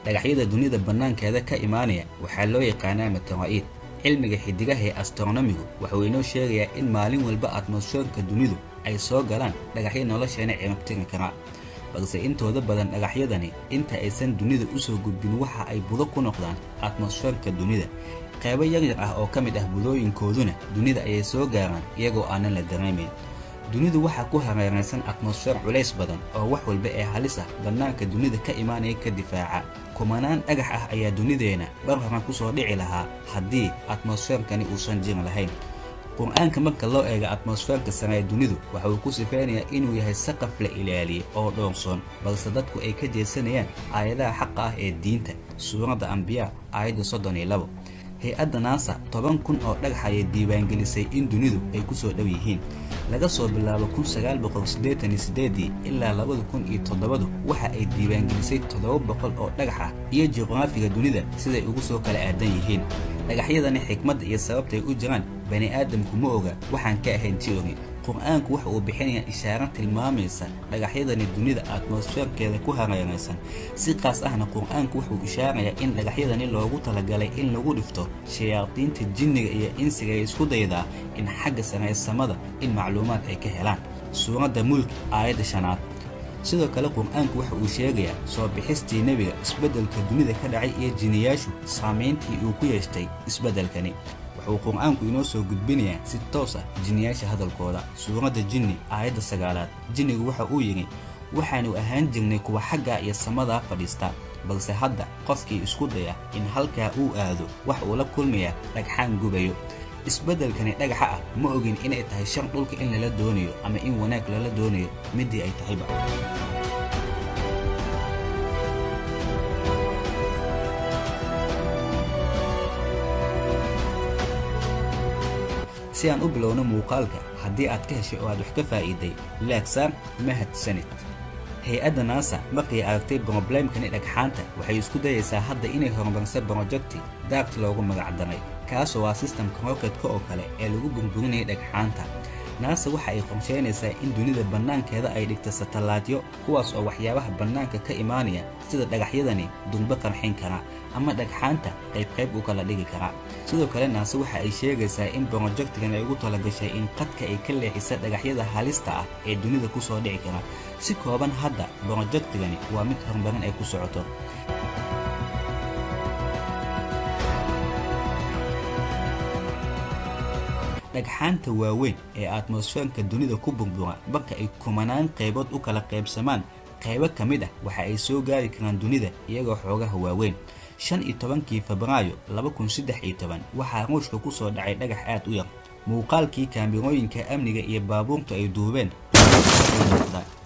dhagaxyada dunida bannaankeeda ka imaanaya waxaa loo yaqaanaa meteoroid. cilmiga xidigaha ee astronomigu wuxuu inoo sheegayaa in maalin walba atmosfeerka dunidu ay soo galaan dhagaxyo nolosheena ciimabtiri kara, balse intooda badan dhagaxyadani inta aysan dunida u soo gudbin waxa ay budo ku noqdaan atmosfeerka dunida. qaybo yaryar ah oo ka mid ah budooyinkooduna dunida ayay soo gaaraan iyagoo aanan la dareemayn. dunidu waxaa ku hareeraysan atmosfeer culays badan oo wax walba ee halis ah bannaanka dunida ka imaanaya ka difaaca. kumanaan dhagax ah ayaa dunideena dhar horan ku soo dhici lahaa haddii atmosfeerkani uusan jirin lahayn. qur'aanka marka loo eega atmosfeerka sare ee dunidu waxa uu ku sifeynayaa inuu yahay saqaf la ilaaliyay oo dhoorsoon, balse dadku ay ka jeesanayaan aayadaha xaqa ah ee diinta. suuradda Anbiyaa aayadda 32. hay-adda NASA 10,000 oo dhagax ayay diiwaangelisay in dunidu ay ku soo dhow yihiin. laga soo bilaabo 1988 ilaa 2007 waxa ay diiwaangelisay 700 oo dhagax ah iyo juqraafiga dunida siday ugu soo kala aadan yihiin. dhagaxyadani xikmadda iyo sababtay u jiraan bani aadamku ma oga waxaan ka ahayn theory. qur'aanku waxa uu bixinayaa ishaaro tilmaamaysa dhagaxyadani dunida atmosfeerkeeda ku hareeraysan. si qaas ahna qur'aanku wuxuu ishaarayaa in dhagaxyadani loogu talagalay in lagu dhifto shayaadiinta jinniga iyo insiga ay isku daydaa in xagga sare ee samada in macluumaad ay ka helaan. suuradda Mulk aayadda 5. sidoo kale qur'aanku waxa uu sheegayaa soo bixistii nebiga, isbeddelka dunida ka dhacay iyo jinniyaashu saamayntii uu ku yeeshtay isbeddelkani. wuxuu qur'aanku inoo soo gudbinayaa si toos ah jinniyaasha hadalkooda. suuradda Jinni aayadda 9. jinnigu waxa uu yidhi waxaanu ahaan jirnay kuwa xagga iyo samadaa fadhiista, balse hadda qofkii isku daya in halkaa uu aado wax uu la kulmayaa dhagxaan gubayo. isbeddelkani dhagaxa ah ma ogin inay tahay shar dhulka in lala doonayo ama in wanaag lala doonayo midii ay tahayba. si aan u bilowno muuqaalka, haddii aad ka heshay oo aad wax ka faa'iiday laagsaar mahadsanid. hay-adda NASA markay aragtay broblemkani dhagxaanta waxay isku dayaysaa hadda inay horumariso projecti DART loogu magacdaray, kaasoo waa systemka rocket-ka oo kale ee lagu burburinayay dhagxaanta. NASA waxa ay qorsheynaysaa in dunida bannaankeeda ay dhigto satalaadyo kuwaas oo waxyaabaha bannaanka ka imaanaya sida dhagaxyadani durba qarxin kara ama dhagxaanta qayb u kala dhigi kara. sidoo kale NASA waxa ay sheegaysaa in projectigan ay ugu talagashay in qadka ay ka leexisa dhagaxyada halista ah ee dunida ku soo dhici kara. si kooban hadda projectigani waa mid horumarin ay ku socoto. dhagxaanta waaweyn ee atmosfeerka dunida ku burbura marka ay kumanaan qaybood u kala qaybsamaan, qaybo ka mid ah waxa ay soo gaari karaan dunida iyagoo xoogaha waaweyn. 15 Febraayo 2013 waxaa Ruushka ku soo dhacay dhagax aad u yar. muuqaalkii kaamirooyinka amniga iyo baabuurta ay duubeen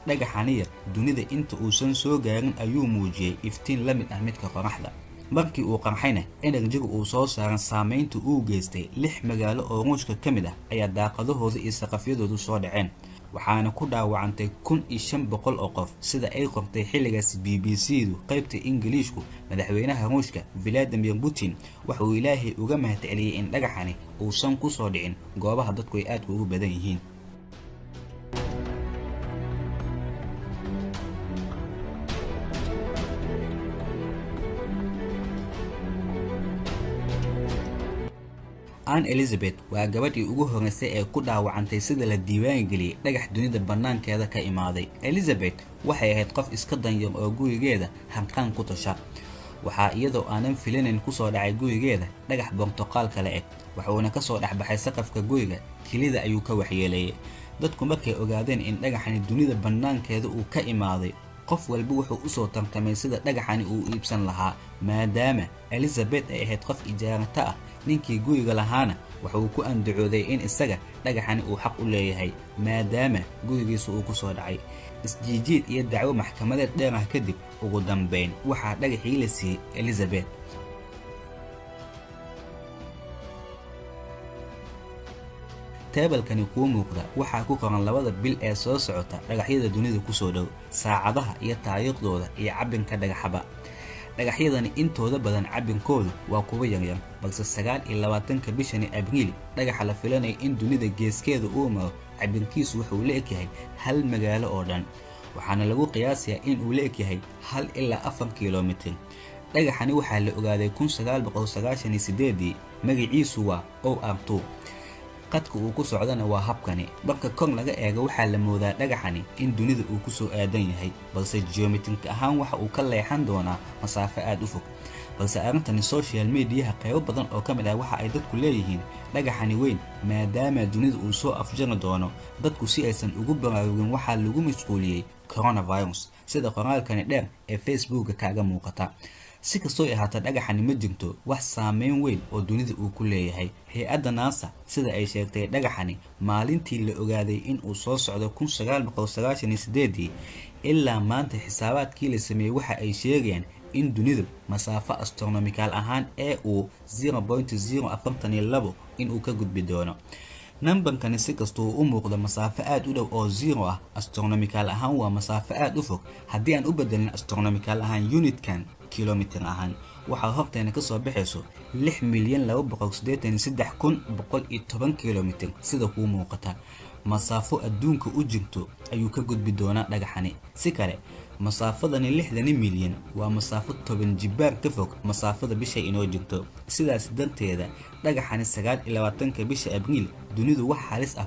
dhagaxani yar dunida inta uusan soo gaarin ayuu muujiyay iftiin la mid ah midka qoraxda. markii uu qarxayna enerjiga uu soo saaran saamaynta uu geystay 6 magaalo oo Ruushka ka mid ah ayaa daaqadahooda iyo saqafyadoodu soo dhaceen, waxaana ku dhaawacantay 1500 oo qof sida ay qortay xilligaas BBC-du qaybta Ingiriisku. madaxweynaha Ruushka Vladimir Putin waxa uu Ilaahay uga mahadceliyay in dhagaxani uusan ku soo dhicin goobaha dadku ay aad ugu badan yihiin. Anne Elizabeth waa gabadhii ugu horeysay ee ku dhaawacantay sida la diiwaan geliyay dhagax dunida bannaankeeda ka imaaday. Elizabeth waxay ahayd qof iska danyar oo gurigeeda hanqaan ku tasha. waxaa iyadoo aanan filanayn ku soo dhacay gurigeeda dhagax bortoqaal kale eg, wuxuuna ka soo dhaxbaxay saqafka guriga, kilida ayuu ka waxyeeleeyay. dadku markay ogaadeen in dhagaxani dunida bannaankeeda uu ka imaaday, qof walba wuxuu u soo tartamay sida dhagaxani uu iibsan lahaa. maadaama Elizabeth ay ahayd qof ijaarata ah, ninkii guriga lahaana waxa uu ku andacooday in isaga dhagaxani uu xaq u leeyahay maadaama gurigiisa uu ku soo dhacay. isjiijiid iyo dacwo maxkamadeed dheer ah kadib, ugu dambeyn waxaa dhagaxii la siiyay Elizabeth. teebalkani kuu muuqda waxaa ku qoran 2 bil ee soo socota dhagaxyada dunida ku soo dhow, saacadaha iyo taariikhdooda iyo cabinka dhagaxaba. dhagaxyadani intooda badan cabinkoodu waa kuwa yaryar, balse 29 bishani Abriil dhagaxa la filanay in dunida geeskeeda uu maro cabinkiisu wuxuu la egyahay 1 magaalo oo dhan, waxaana lagu qiyaasayaa in uu la egyahay 1 ilaa 4 kiiloomitir. dhagaxani waxaa la ogaaday 1998 magaciisu waa OR2. qadka uu ku socdana waa habkani. marka kor laga eego waxaa la moodaa dhagaxani in dunida uu ku soo aadan yahay, balse geometrik ahaan waxa uu ka leexan doonaa masaafo aad u fog. balse arrintani social mediaha qaybo badan oo ka mid ah waxa ay dadku leeyihiin dhagaxani weyn maadaama dunida uu soo afjari doono. dadku si aysan ugu baraarugin waxaa lagu mashquuliyey coronavirus sida qoraalkani dheer ee Facebook kaaga muuqata. si kastoo ahaata dhagaxani ma jirto wax saameyn weyn oo dunida uu ku leeyahay. hay-adda NASA sida ay sheegtay dhagaxani maalintii la ogaaday in uu soo socdo 1998 ilaa maanta xisaabaadkii la sameeyay waxa ay sheegayaan in dunidu masaafo astronomical ahaan ee uu 0.042 in uu ka gudbi doono. numberkani si kastoo u muuqdo masaafo aad u dhow oo 0 ah, astronomical ahaan waa masaafo aad u fog. haddii aan u bedelin astronomical ahaan unitkan kilomitir ahaan, waxaa horteena ka soo baxayso 6,283,110 kilomitir sida kuu muuqata. masaafo adduunka u jirto ayuu ka gudbi doonaa dhagaxani. si kale masaafadani 60 milyan waa masaafo 10 jibaar ka fog masaafada bisha inoo jirto. sidaas darteeda dhagaxani 29 bisha Abriil dunidu wax halis ah